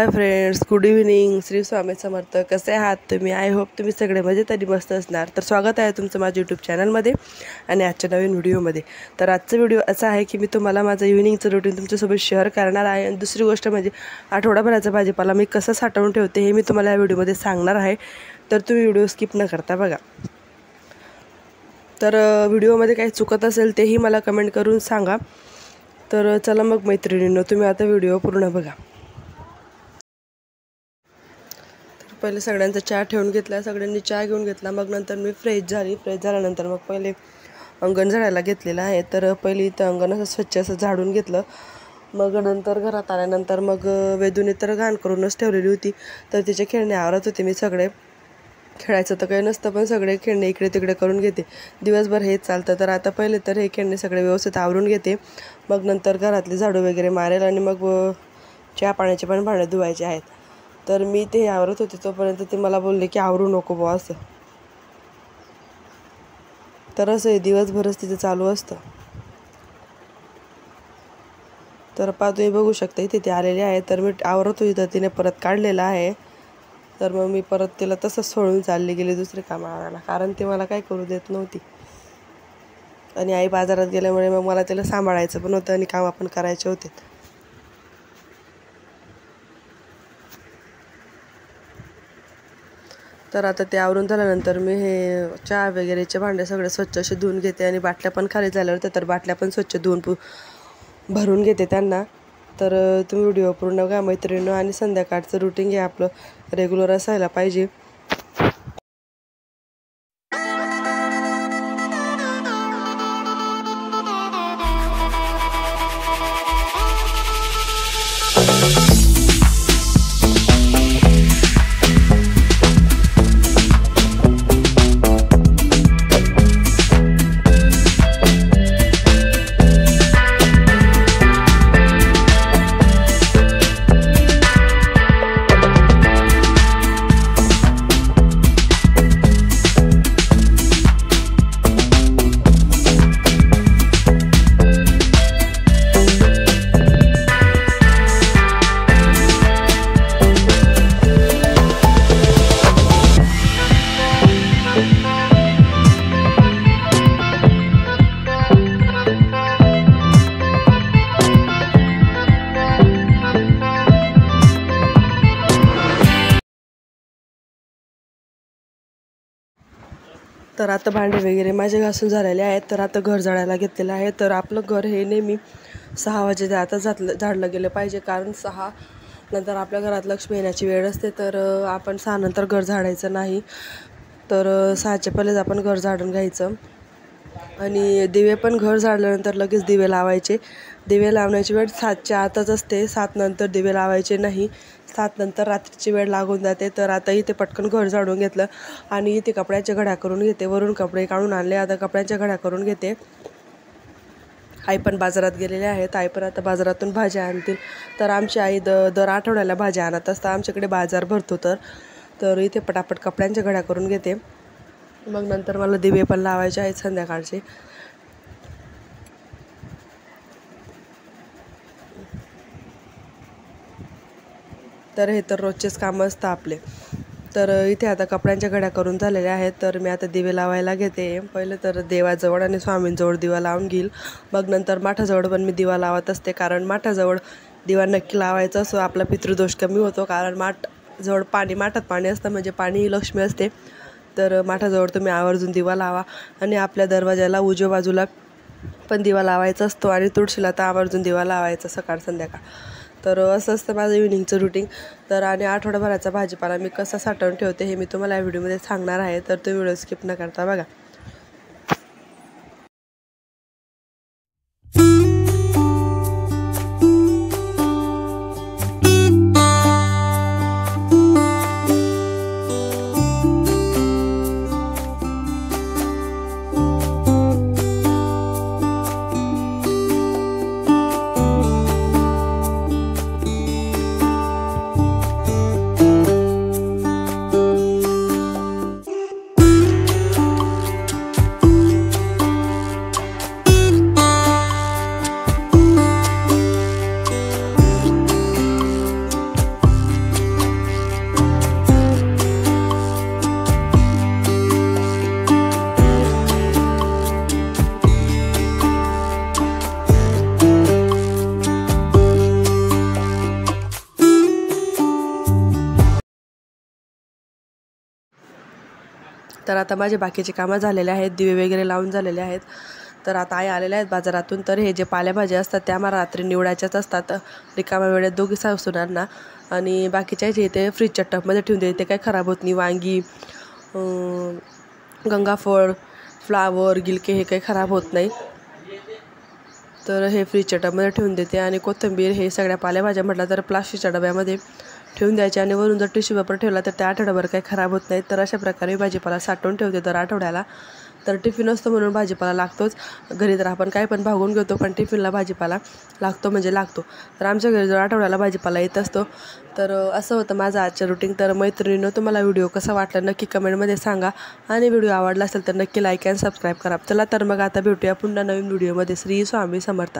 हाय friends, good evening. Shri Swami Samarth. कसे आहात तुम्ही? आय होप तुम्ही सगळे मजेत आणि मस्त असणार. तर स्वागत आहे तुमचं माझ्या यूट्यूब चॅनलमध्ये आणि आजच्या नवीन व्हिडिओमध्ये. तर आजचा व्हिडिओ असा आहे की मी तुम्हाला माझं इव्हनिंगचं रुटीन तुमच्यासोबत शेअर करणार आहे. आणि दुसरी गोष्ट म्हणजे आठवडाभराचा भाजीपाला मी कसं साठवून ठेवते हे मी तुम्हाला या व्हिडिओमध्ये सांगणार आहे. तर तुम्ही व्हिडिओ स्किप न करता बघा. तर व्हिडिओमध्ये काही चुकत असेल तेही मला कमेंट करून सांगा. तर चला मग मैत्रिणींनो, तुम्ही आता व्हिडिओ पूर्ण बघा. पहिले सगळ्यांचा चहा ठेवून घेतला, सगळ्यांनी चहा घेऊन घेतला. मग नंतर मी फ्रेश झाल्यानंतर मग पहिले अंगण झाडायला घेतलेलं आहे. तर पहिले इथं अंगण असं स्वच्छ असं झाडून घेतलं. मग नंतर घरात आल्यानंतर मग वेदूने तर घाण करूनच ठेवलेली होती. तर तिचे खेळणे आवरत होते मी सगळे. खेळायचं तर काही नसतं, पण सगळे खेळणे इकडे तिकडे करून घेते. दिवसभर हेच चालतं. तर आता पहिले तर हे खेळणे सगळे व्यवस्थित आवरून घेते. मग नंतर घरातले झाडू वगैरे मारेल आणि मग चहा पाण्याचे पण भांडे धुवायचे आहेत. तर मी ते आवरत होते तोपर्यंत ते मला बोलले की आवरू नको बुवा असं. तर असं दिवसभरच तिथे चालू असतं. तर तुम्ही बघू शकता इथे ते आलेले आहे. तर मी आवरत होती तर तिने परत काढलेलं आहे. तर मग मी परत तिला तसंच सोडून चालली गेली दुसरे काम आवरायला, कारण ती मला काय करू देत नव्हती. आणि आई बाजारात गेल्यामुळे मग मला तिला सांभाळायचं पण होतं आणि कामं पण करायचे होते. तर आता ते आवरून झाल्यानंतर मी हे चहा वगैरेचे भांडे सगळे स्वच्छ असे धुवून घेते आणि बाटल्या पण खाली झाल्या होत्या. तर बाटल्या पण स्वच्छ धुवून भरून घेते त्यांना. तर तुम्ही व्हिडिओ पूर्ण बघा मैत्रिणींनो. आणि संध्याकाळचं रुटीन हे आपलं रेग्युलर असायला पाहिजे. तर आता भांडे वगैरे माझे घासून झालेले आहेत. तर आता घर झाडायला घेतलेलं आहे. तर आपलं घर हे नेहमी 6 वाजेच्या आता झाडलं गेलं पाहिजे, कारण 6 नंतर आपल्या घरात लक्ष्मी येण्याची वेळ असते. तर आपण 6 नंतर घर झाडायचं नाही. तर 6च्या पहिलेच आपण घर झाडून घ्यायचं. आणि दिवे पण घर झाडल्यानंतर लगेच दिवे लावायचे. दिवे लावण्याची वेळ 7च्या आतच असते. 7 नंतर दिवे लावायचे नाही. 7 नंतर रात्रीची वेळ लागून जाते. तर आता इथे पटकन घर झाडून घेतलं आणि इथे कपड्याच्या घड्या करून घेते. वरून कपडे काढून आणले, आता कपड्याच्या घड्या करून घेते. आई पण बाजारात गेलेले आहेत. आई पण आता बाजारातून भाज्या आणतील. तर आमची आई दर आठवड्याला भाज्या आणत असतात. आमच्याकडे बाजार भरतो. तर इथे पटापट कपड्यांच्या घड्या करून घेते. मग नंतर मला दिवे पण लावायचे आहेत संध्याकाळचे. तर हे तर रोजचेच कामं असतं आपले. तर इथे आता कपड्यांच्या घड्या करून झालेल्या आहेत. तर मी आता दिवे लावायला घेते. पहिलं तर देवाजवळ आणि स्वामींजवळ दिवा लावून घेईल. मग नंतर माठाजवळ पण मी दिवा लावत असते, कारण माठाजवळ दिवा नक्की लावायचा असो. आपला पितृदोष कमी होतो, कारण माठात पाणी असतं, म्हणजे पाणी ही लक्ष्मी असते. तर माठाजवळ तुम्ही आवर्जून दिवा लावा. आणि आपल्या दरवाजाला उजव्या बाजूला पण दिवा लावायचा असतो. आणि तुळशीला तर आवर्जून दिवा लावायचा सकाळ संध्याकाळ. तर असं असतं माझं इव्हनिंगचं रुटीन. तर आणि आठवडाभराचा भाजीपाला मी कसा साठवून ठेवते हे मी तुम्हाला या व्हिडिओमध्ये सांगणार आहे. तर तुम्ही व्हिडिओ स्किप न करता बघा. तर आता माझे बाकीचे कामं झालेले आहेत, दिवे वगैरे लावून झालेले आहेत. तर आता आई आलेल्या आहेत बाजारातून. तर हे जे पालेभाज्या असतात त्या मला रात्री निवडायच्याच असतात रिकाम्या वेळेत दोघी सासूनांना. आणि बाकीच्या जे ते फ्रीजच्या टबमध्ये ठेवून देते, ते काही खराब होत नाही. वांगी, गंगाफळ, फ्लावर, गिलके हे काही खराब होत नाही. तर हे फ्रीजच्या डब्यामध्ये ठेवून देते. आणि कोथिंबीर हे सगळ्या पालेभाज्या म्हटलं तर प्लास्टिकच्या डब्यामध्ये ठेवून द्यायचे. आणि वरून जर टिश्यू पेपर ठेवला तर त्या आठवड्याभर काही खराब होत नाही. तर अशा प्रकारे भाजीपाला साठवून ठेवते दर आठवड्याला. तर टिफिन असतो म्हणून भाजीपाला लागतोच. घरी तर आपण काही पण भागून घेतो, पण टिफिनला भाजीपाला लागतो म्हणजे लागतो. तर आमच्या घरी जर आठवड्याला भाजीपाला येत असतो. तर असं होतं माझं आजचं रुटीन. तर मैत्रिणींनो, तुम्हाला व्हिडिओ कसा वाटला नक्की कमेंटमध्ये सांगा. आणि व्हिडिओ आवडला असेल तर नक्की लाईक अँड सबस्क्राईब करा. चला तर मग आता भेटूया पुन्हा नवीन व्हिडिओमध्ये. श्री स्वामी समर्थ.